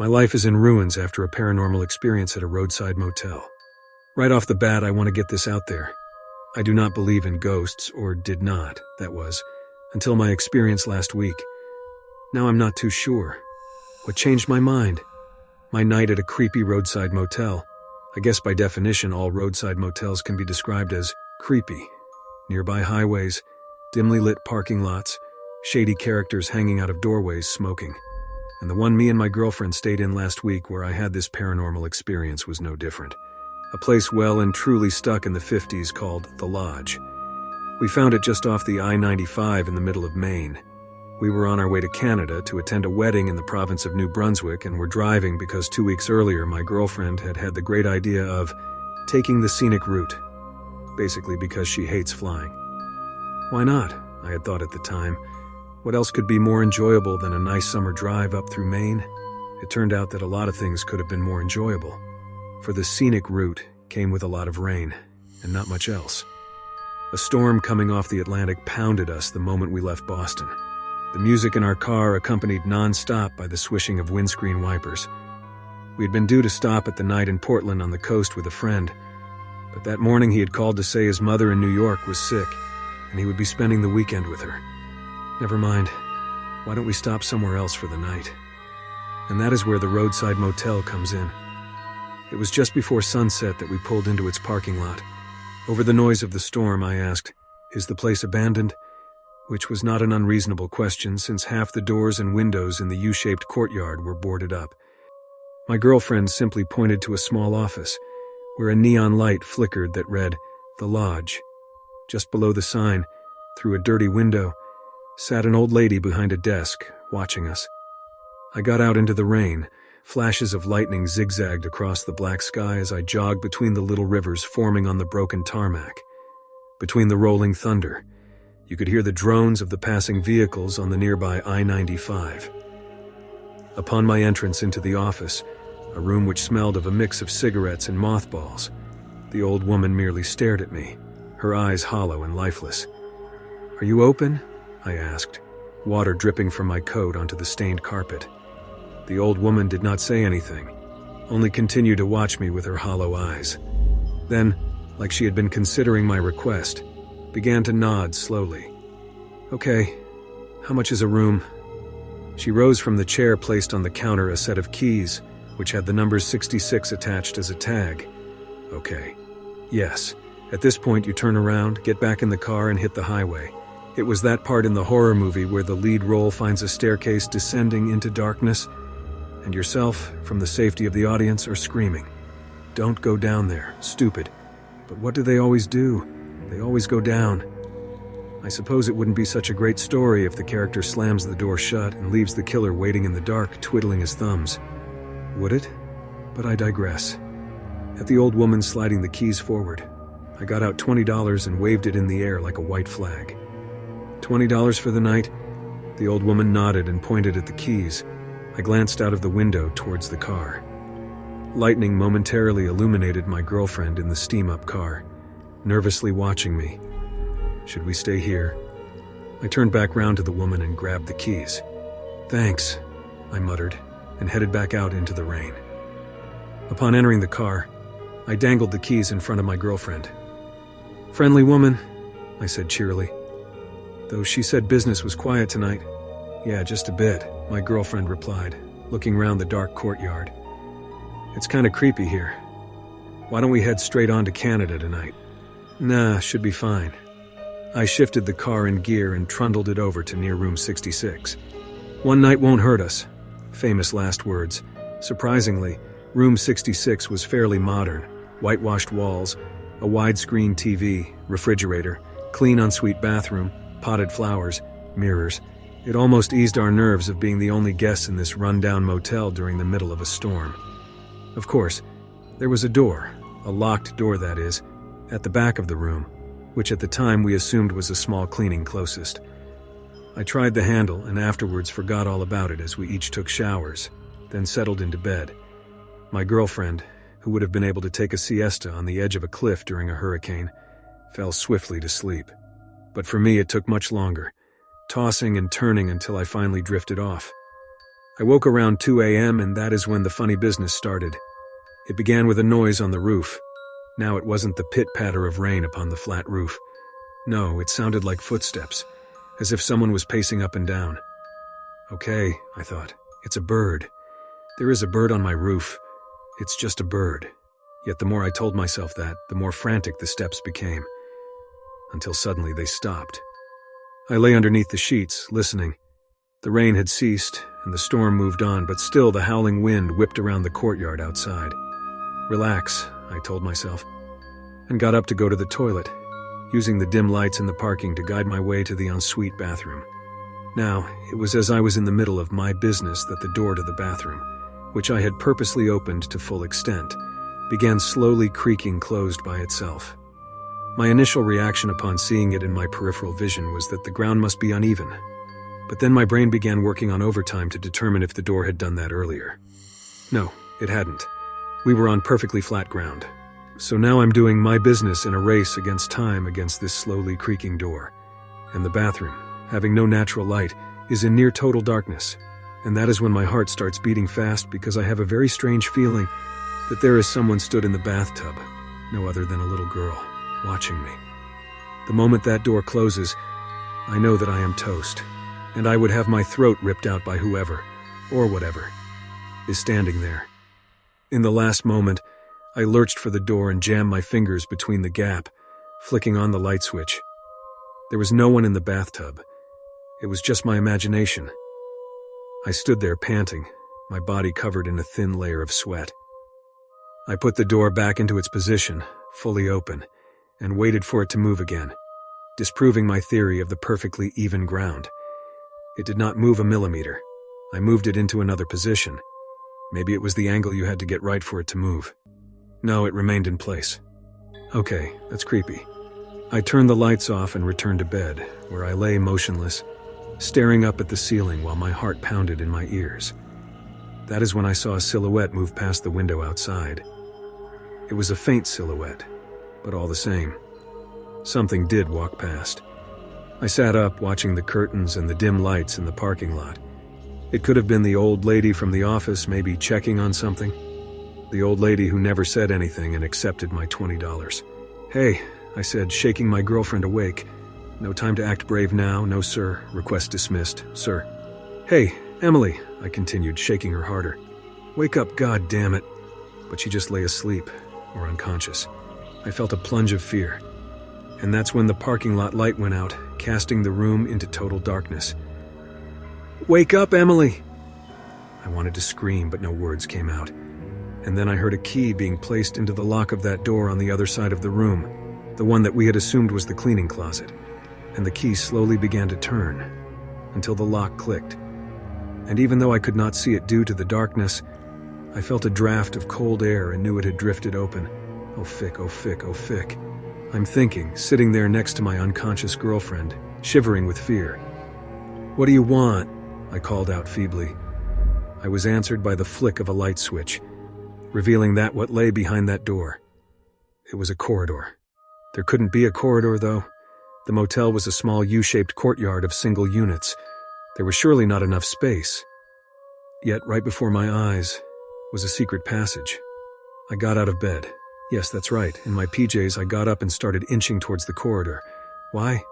My life is in ruins after a paranormal experience at a roadside motel. Right off the bat, I want to get this out there. I do not believe in ghosts, or did not, that was, until my experience last week. Now I'm not too sure. What changed my mind? My night at a creepy roadside motel. I guess by definition, all roadside motels can be described as creepy. Nearby highways, dimly lit parking lots, shady characters hanging out of doorways smoking. And the one me and my girlfriend stayed in last week where I had this paranormal experience was no different. A place well and truly stuck in the 50s called The Lodge. We found it just off the I-95 in the middle of Maine. We were on our way to Canada to attend a wedding in the province of New Brunswick and were driving because 2 weeks earlier my girlfriend had had the great idea of taking the scenic route, basically because she hates flying. Why not? I had thought at the time. What else could be more enjoyable than a nice summer drive up through Maine? It turned out that a lot of things could have been more enjoyable. For the scenic route came with a lot of rain, and not much else. A storm coming off the Atlantic pounded us the moment we left Boston. The music in our car accompanied non-stop by the swishing of windscreen wipers. We had been due to stop at the night in Portland on the coast with a friend, but that morning he had called to say his mother in New York was sick, and he would be spending the weekend with her. Never mind. Why don't we stop somewhere else for the night? And that is where the roadside motel comes in. It was just before sunset that we pulled into its parking lot. Over the noise of the storm, I asked, "Is the place abandoned?" Which was not an unreasonable question since half the doors and windows in the U-shaped courtyard were boarded up. My girlfriend simply pointed to a small office, where a neon light flickered that read, "The Lodge." Just below the sign, through a dirty window, sat an old lady behind a desk, watching us. I got out into the rain. Flashes of lightning zigzagged across the black sky as I jogged between the little rivers forming on the broken tarmac. Between the rolling thunder, you could hear the drones of the passing vehicles on the nearby I-95. Upon my entrance into the office, a room which smelled of a mix of cigarettes and mothballs, the old woman merely stared at me, her eyes hollow and lifeless. "Are you open?" I asked, water dripping from my coat onto the stained carpet. The old woman did not say anything, only continued to watch me with her hollow eyes. Then, like she had been considering my request, began to nod slowly. "Okay, how much is a room?" She rose from the chair, placed on the counter a set of keys, which had the number 66 attached as a tag. "Okay. Yes. At this point you turn around, get back in the car and hit the highway." It was that part in the horror movie where the lead role finds a staircase descending into darkness, and yourself, from the safety of the audience, are screaming, "Don't go down there, stupid." But what do they always do? They always go down. I suppose it wouldn't be such a great story if the character slams the door shut and leaves the killer waiting in the dark, twiddling his thumbs. Would it? But I digress. At the old woman sliding the keys forward, I got out $20 and waved it in the air like a white flag. $20 for the night? The old woman nodded and pointed at the keys. I glanced out of the window towards the car. Lightning momentarily illuminated my girlfriend in the steam-up car, nervously watching me. Should we stay here? I turned back round to the woman and grabbed the keys. "Thanks," I muttered, and headed back out into the rain. Upon entering the car, I dangled the keys in front of my girlfriend. "Friendly woman," I said cheerily. Though she said business was quiet tonight. "Yeah, just a bit," my girlfriend replied, looking round the dark courtyard. "It's kind of creepy here. Why don't we head straight on to Canada tonight?" "Nah, should be fine." I shifted the car in gear and trundled it over to near room 66. "One night won't hurt us." Famous last words. Surprisingly, room 66 was fairly modern. Whitewashed walls, a widescreen TV, refrigerator, clean ensuite bathroom, potted flowers, mirrors. It almost eased our nerves of being the only guests in this run-down motel during the middle of a storm. Of course, there was a door, a locked door that is, at the back of the room, which at the time we assumed was a small cleaning closest. I tried the handle and afterwards forgot all about it as we each took showers, then settled into bed. My girlfriend, who would have been able to take a siesta on the edge of a cliff during a hurricane, fell swiftly to sleep. But for me it took much longer, tossing and turning until I finally drifted off. I woke around 2 a.m. and that is when the funny business started. It began with a noise on the roof. Now it wasn't the pit-patter of rain upon the flat roof. No, it sounded like footsteps, as if someone was pacing up and down. Okay, I thought, it's a bird. There is a bird on my roof. It's just a bird. Yet the more I told myself that, the more frantic the steps became. Until suddenly they stopped. I lay underneath the sheets, listening. The rain had ceased, and the storm moved on, but still the howling wind whipped around the courtyard outside. Relax, I told myself, and got up to go to the toilet, using the dim lights in the parking to guide my way to the ensuite bathroom. Now, it was as I was in the middle of my business that the door to the bathroom, which I had purposely opened to full extent, began slowly creaking closed by itself. My initial reaction upon seeing it in my peripheral vision was that the ground must be uneven. But then my brain began working on overtime to determine if the door had done that earlier. No, it hadn't. We were on perfectly flat ground. So now I'm doing my business in a race against time against this slowly creaking door. And the bathroom, having no natural light, is in near total darkness. And that is when my heart starts beating fast because I have a very strange feeling that there is someone stood in the bathtub, no other than a little girl, watching me. The moment that door closes, I know that I am toast, and I would have my throat ripped out by whoever, or whatever, is standing there. In the last moment, I lurched for the door and jammed my fingers between the gap, flicking on the light switch. There was no one in the bathtub. It was just my imagination. I stood there panting, my body covered in a thin layer of sweat. I put the door back into its position, fully open, and waited for it to move again, disproving my theory of the perfectly even ground. It did not move a millimeter. I moved it into another position. Maybe it was the angle you had to get right for it to move. No, it remained in place. Okay, that's creepy. I turned the lights off and returned to bed, where I lay motionless, staring up at the ceiling while my heart pounded in my ears. That is when I saw a silhouette move past the window outside. It was a faint silhouette, but all the same, something did walk past. I sat up, watching the curtains and the dim lights in the parking lot. It could have been the old lady from the office, maybe checking on something. The old lady who never said anything and accepted my $20. Hey, I said, shaking my girlfriend awake. No time to act brave now, no sir. Request dismissed, sir. Hey, Emily, I continued, shaking her harder. Wake up, god damn it. But she just lay asleep, or unconscious. I felt a plunge of fear. And that's when the parking lot light went out, casting the room into total darkness. Wake up, Emily! I wanted to scream, but no words came out. And then I heard a key being placed into the lock of that door on the other side of the room, the one that we had assumed was the cleaning closet. And the key slowly began to turn, until the lock clicked. And even though I could not see it due to the darkness, I felt a draft of cold air and knew it had drifted open. Oh fick, oh fick, oh fick. I'm thinking, sitting there next to my unconscious girlfriend, shivering with fear. What do you want? I called out feebly. I was answered by the flick of a light switch, revealing that what lay behind that door. It was a corridor. There couldn't be a corridor, though. The motel was a small U-shaped courtyard of single units. There was surely not enough space. Yet right before my eyes was a secret passage. I got out of bed. Yes, that's right. In my PJs, I got up and started inching towards the corridor. Why?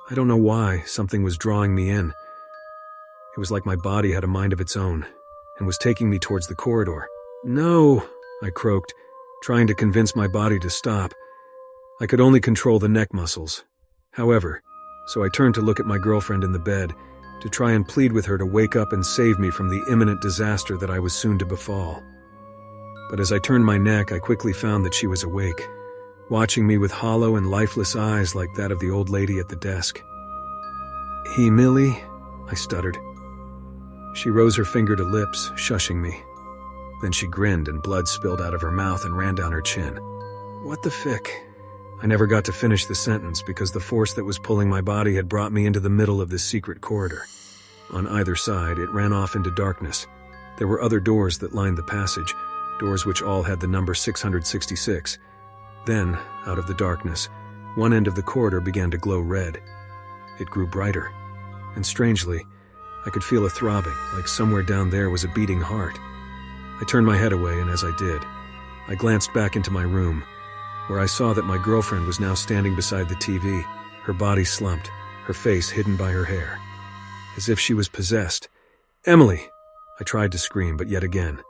I don't know why. Something was drawing me in. It was like my body had a mind of its own and was taking me towards the corridor. No, I croaked, trying to convince my body to stop. I could only control the neck muscles. However, so I turned to look at my girlfriend in the bed, to try and plead with her to wake up and save me from the imminent disaster that I was soon to befall. But as I turned my neck, I quickly found that she was awake, watching me with hollow and lifeless eyes like that of the old lady at the desk. "He, Millie?" I stuttered. She rose her finger to lips, shushing me. Then she grinned and blood spilled out of her mouth and ran down her chin. What the fick? I never got to finish the sentence because the force that was pulling my body had brought me into the middle of this secret corridor. On either side, it ran off into darkness. There were other doors that lined the passage, doors which all had the number 666. Then, out of the darkness, one end of the corridor began to glow red. It grew brighter, and strangely, I could feel a throbbing, like somewhere down there was a beating heart. I turned my head away, and as I did, I glanced back into my room, where I saw that my girlfriend was now standing beside the TV, her body slumped, her face hidden by her hair, as if she was possessed. "Emily!" I tried to scream, but yet again,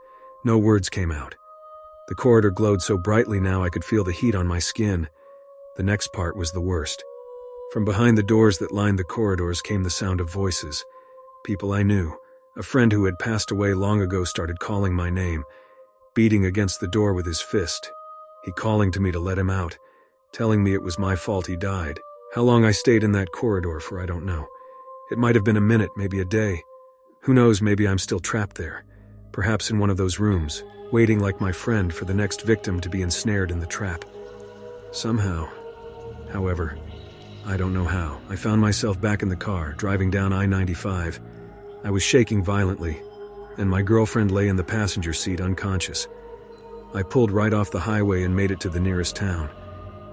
no words came out. The corridor glowed so brightly now I could feel the heat on my skin. The next part was the worst. From behind the doors that lined the corridors came the sound of voices. People I knew. A friend who had passed away long ago started calling my name, beating against the door with his fist. He calling to me to let him out, telling me it was my fault he died. How long I stayed in that corridor for I don't know. It might have been a minute, maybe a day. Who knows, maybe I'm still trapped there, perhaps in one of those rooms, waiting like my friend for the next victim to be ensnared in the trap. Somehow, however, I don't know how, I found myself back in the car, driving down I-95. I was shaking violently, and my girlfriend lay in the passenger seat unconscious. I pulled right off the highway and made it to the nearest town,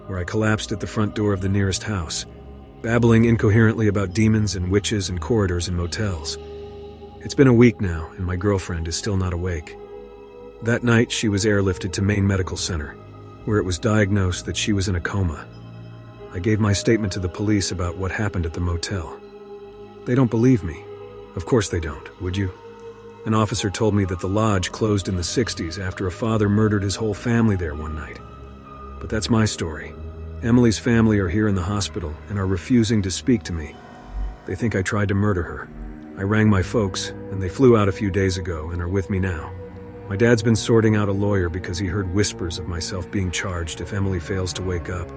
where I collapsed at the front door of the nearest house, babbling incoherently about demons and witches and corridors and motels. It's been a week now, and my girlfriend is still not awake. That night, she was airlifted to Maine Medical Center, where it was diagnosed that she was in a coma. I gave my statement to the police about what happened at the motel. They don't believe me. Of course they don't, would you? An officer told me that the lodge closed in the 60s after a father murdered his whole family there one night. But that's my story. Emily's family are here in the hospital and are refusing to speak to me. They think I tried to murder her. I rang my folks, and they flew out a few days ago and are with me now. My dad's been sorting out a lawyer because he heard whispers of myself being charged if Emily fails to wake up.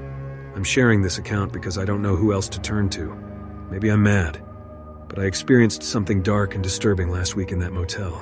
I'm sharing this account because I don't know who else to turn to. Maybe I'm mad, but I experienced something dark and disturbing last week in that motel.